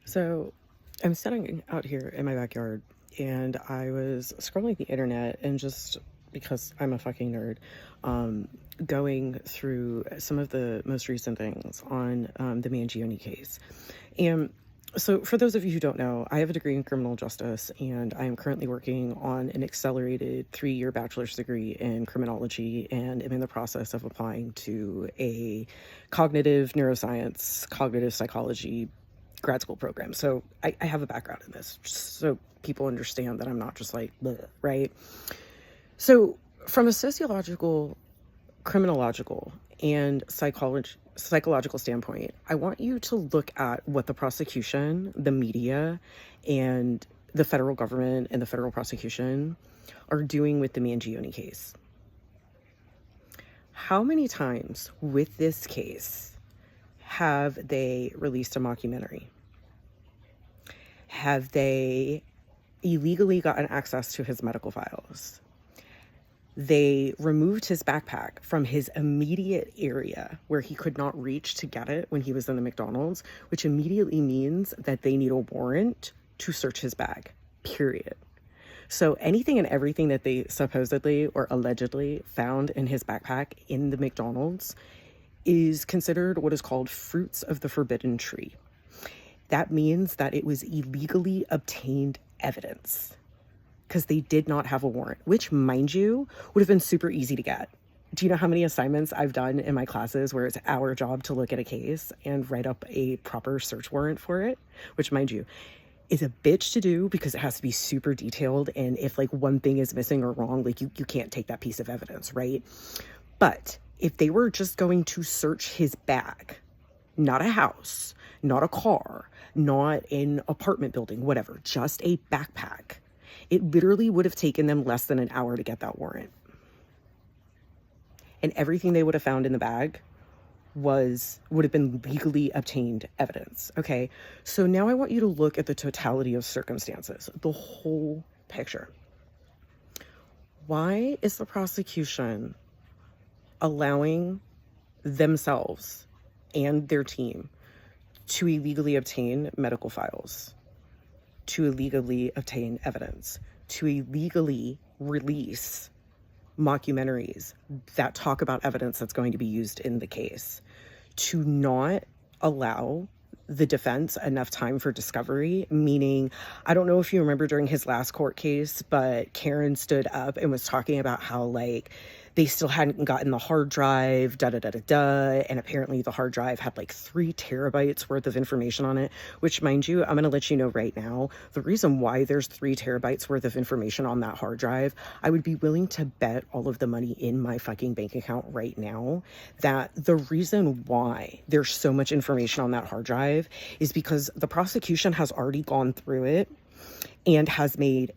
So I'm sitting out here in my backyard and I was scrolling the internet and just because I'm a fucking nerd, going through some of the most recent things on the Mangione case. And so, for those of you who don't know, I have a degree in criminal justice and I am currently working on an accelerated 3-year bachelor's degree in criminology and am in the process of applying to a cognitive neuroscience, cognitive psychology grad school program. So I have a background in this, just so people understand that I'm not just like, bleh, right? So from a sociological, criminological, and psychological standpoint, I want you to look at what the prosecution, the media, and the federal government and the federal prosecution are doing with the Mangione case. How many times with this case have they released a mockumentary? Have they illegally gotten access to his medical files? They removed his backpack from his immediate area where he could not reach to get it when he was in the McDonald's, which immediately means that they need a warrant to search his bag, period. So anything and everything that they supposedly or allegedly found in his backpack in the McDonald's is considered what is called fruits of the forbidden tree. That means that it was illegally obtained evidence because they did not have a warrant, which, mind you, would have been super easy to get. Do you know how many assignments I've done in my classes where it's our job to look at a case and write up a proper search warrant for it, which, mind you, is a bitch to do because it has to be super detailed. And if like one thing is missing or wrong, like you can't take that piece of evidence, right? But if they were just going to search his bag, not a house, not a car, not an apartment building, whatever, just a backpack, it literally would have taken them less than an hour to get that warrant. And everything they would have found in the bag would have been legally obtained evidence. Okay, so now I want you to look at the totality of circumstances, the whole picture. Why is the prosecution allowing themselves and their team to illegally obtain medical files, to illegally obtain evidence, to illegally release mockumentaries that talk about evidence that's going to be used in the case, to not allow the defense enough time for discovery? Meaning, I don't know if you remember during his last court case, but Karen stood up and was talking about how like they still hadn't gotten the hard drive, and apparently the hard drive had like 3 terabytes worth of information on it, which, mind you, I'm going to let you know right now, the reason why there's 3 terabytes worth of information on that hard drive, I would be willing to bet all of the money in my fucking bank account right now that the reason why there's so much information on that hard drive is because the prosecution has already gone through it and has made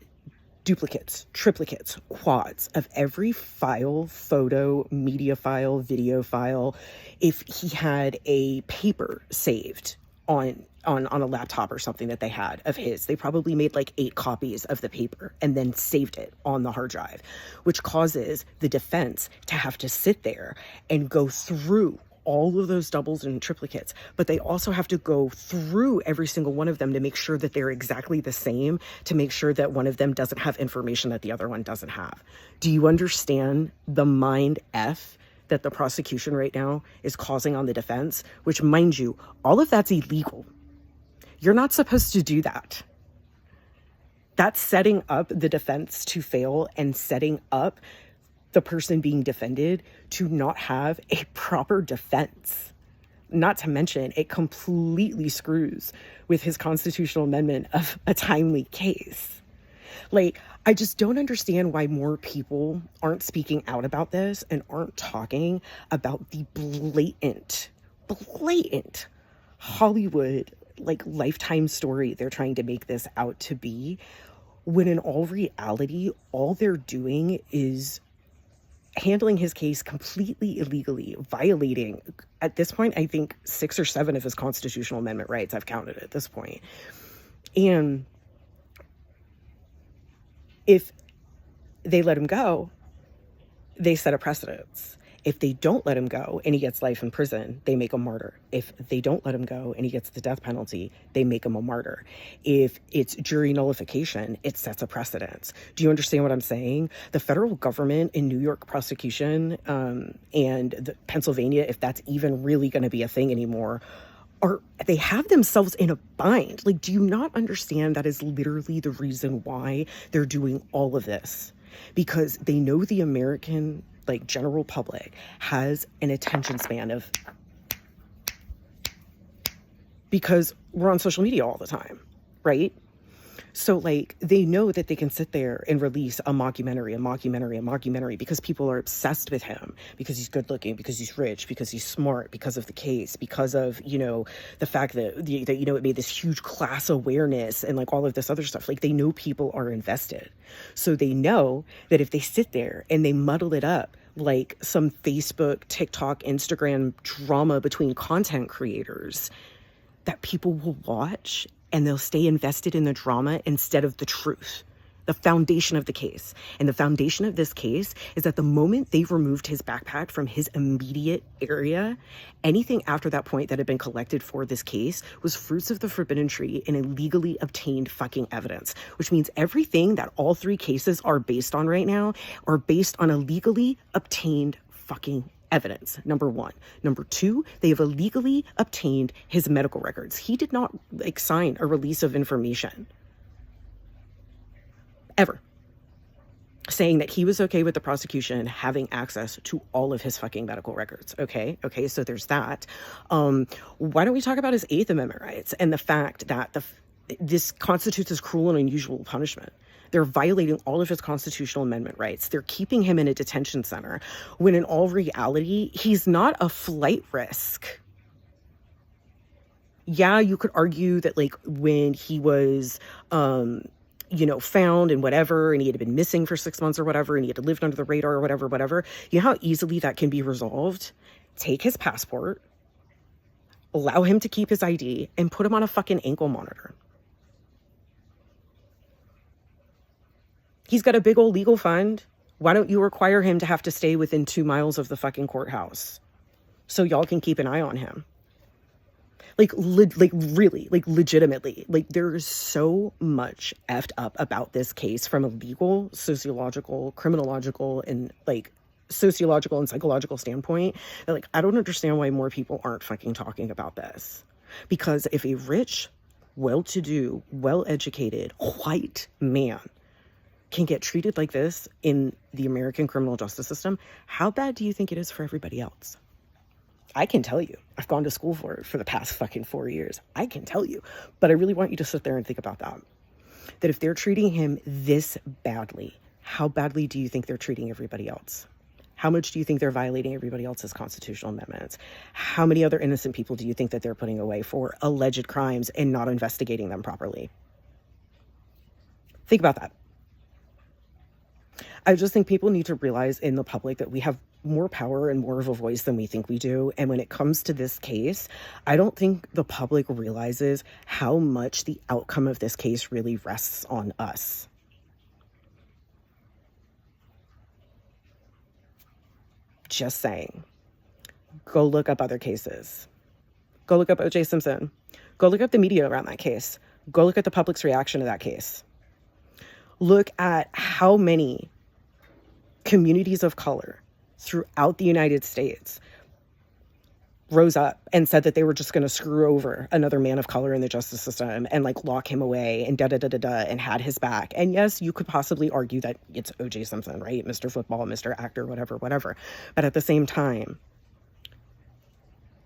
duplicates, triplicates, quads of every file, photo, media file, video file. If he had a paper saved on a laptop or something that they had of his, they probably made like 8 copies of the paper and then saved it on the hard drive, which causes the defense to have to sit there and go through all of those doubles and triplicates, but they also have to go through every single one of them to make sure that they're exactly the same, to make sure that one of them doesn't have information that the other one doesn't have. Do you understand the mind F that the prosecution right now is causing on the defense? Which, mind you, all of that's illegal. You're not supposed to do that. That's setting up the defense to fail and setting up the person being defended to not have a proper defense. Not to mention, it completely screws with his constitutional amendment of a timely case. Like, I just don't understand why more people aren't speaking out about this and aren't talking about the blatant Hollywood, like, Lifetime story they're trying to make this out to be, when in all reality, all they're doing is handling his case completely illegally, violating, at this point, I think 6 or 7 of his constitutional amendment rights. I've counted at this point. And if they let him go, they set a precedence. If they don't let him go and he gets life in prison, they make him martyr. If they don't let him go and he gets the death penalty, they make him a martyr. If it's jury nullification, it sets a precedent. Do you understand what I'm saying? The federal government in New York prosecution and Pennsylvania, if that's even really going to be a thing anymore, they have themselves in a bind. Like, do you not understand that is literally the reason why they're doing all of this? Because they know the American, like, general public has an attention span of, because we're on social media all the time, right? So, like, they know that they can sit there and release a mockumentary because people are obsessed with him, because he's good looking, because he's rich, because he's smart, because of the case, because of, you know, the fact that, you know, it made this huge class awareness and, like, all of this other stuff. Like, they know people are invested. So they know that if they sit there and they muddle it up like some Facebook, TikTok, Instagram drama between content creators, that people will watch and they'll stay invested in the drama instead of the truth, the foundation of the case. And the foundation of this case is that the moment they removed his backpack from his immediate area, anything after that point that had been collected for this case was fruits of the forbidden tree and illegally obtained fucking evidence, which means everything that all three cases are based on right now are based on illegally obtained fucking evidence, number one. Number two, they have illegally obtained his medical records. He did not, like, sign a release of information ever saying that he was okay with the prosecution having access to all of his fucking medical records. Okay, so there's that. Why don't we talk about his Eighth Amendment rights and the fact that this constitutes as cruel and unusual punishment? They're violating all of his constitutional amendment rights. They're keeping him in a detention center when in all reality, he's not a flight risk. Yeah, you could argue that, like, when he was, you know, found and whatever, and he had been missing for 6 months or whatever, and he had to live under the radar or whatever, you know how easily that can be resolved? Take his passport, allow him to keep his ID, and put him on a fucking ankle monitor. He's got a big old legal fund. Why don't you require him to have to stay within 2 miles of the fucking courthouse so y'all can keep an eye on him? Like, really, like, legitimately, like, there is so much effed up about this case from a legal, sociological, criminological, and, like, sociological and psychological standpoint that, like, I don't understand why more people aren't fucking talking about this. Because if a rich, well-to-do, well-educated, white man can get treated like this in the American criminal justice system, how bad do you think it is for everybody else? I can tell you. I've gone to school for it for the past fucking 4 years. I can tell you. But I really want you to sit there and think about that. That if they're treating him this badly, how badly do you think they're treating everybody else? How much do you think they're violating everybody else's constitutional amendments? How many other innocent people do you think that they're putting away for alleged crimes and not investigating them properly? Think about that. I just think people need to realize in the public that we have more power and more of a voice than we think we do. And when it comes to this case, I don't think the public realizes how much the outcome of this case really rests on us. Just saying. Go look up other cases. Go look up O.J. Simpson. Go look up the media around that case. Go look at the public's reaction to that case. Look at how many communities of color throughout the United States rose up and said that they were just going to screw over another man of color in the justice system and, like, lock him away and and had his back. And yes, you could possibly argue that it's O.J. Simpson, right? Mr. Football, Mr. Actor, whatever. But at the same time,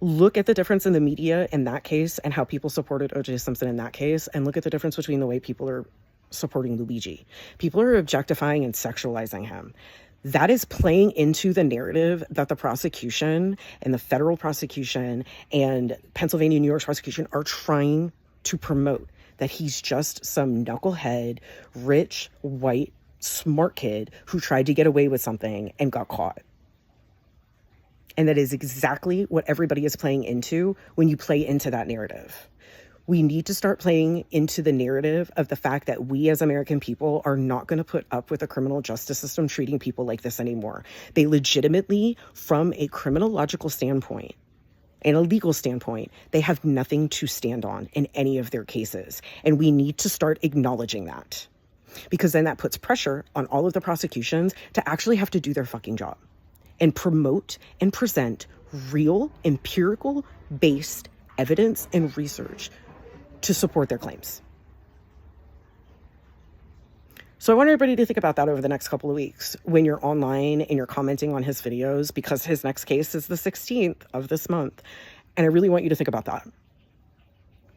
look at the difference in the media in that case and how people supported O.J. Simpson in that case, and look at the difference between the way people are supporting Luigi. People are objectifying and sexualizing him. That is playing into the narrative that the prosecution and the federal prosecution and Pennsylvania and New York's prosecution are trying to promote, that he's just some knucklehead, rich, white, smart kid who tried to get away with something and got caught. And that is exactly what everybody is playing into when you play into that narrative. We need to start playing into the narrative of the fact that we as American people are not going to put up with a criminal justice system treating people like this anymore. They legitimately, from a criminological standpoint and a legal standpoint, they have nothing to stand on in any of their cases. And we need to start acknowledging that, because then that puts pressure on all of the prosecutions to actually have to do their fucking job and promote and present real, empirical based evidence and research to support their claims. So I want everybody to think about that over the next couple of weeks when you're online and you're commenting on his videos, because his next case is the 16th of this month. And I really want you to think about that,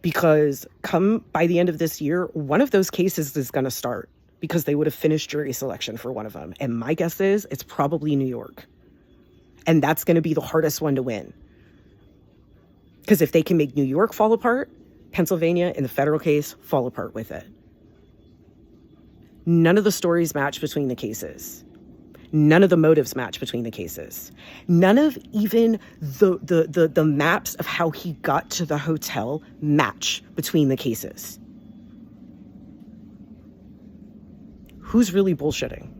because come by the end of this year, one of those cases is going to start, because they would have finished jury selection for one of them. And my guess is it's probably New York. And that's going to be the hardest one to win. Because if they can make New York fall apart, Pennsylvania in the federal case fall apart with it. None of the stories match between the cases. None of the motives match between the cases. None of even the maps of how he got to the hotel match between the cases. Who's really bullshitting?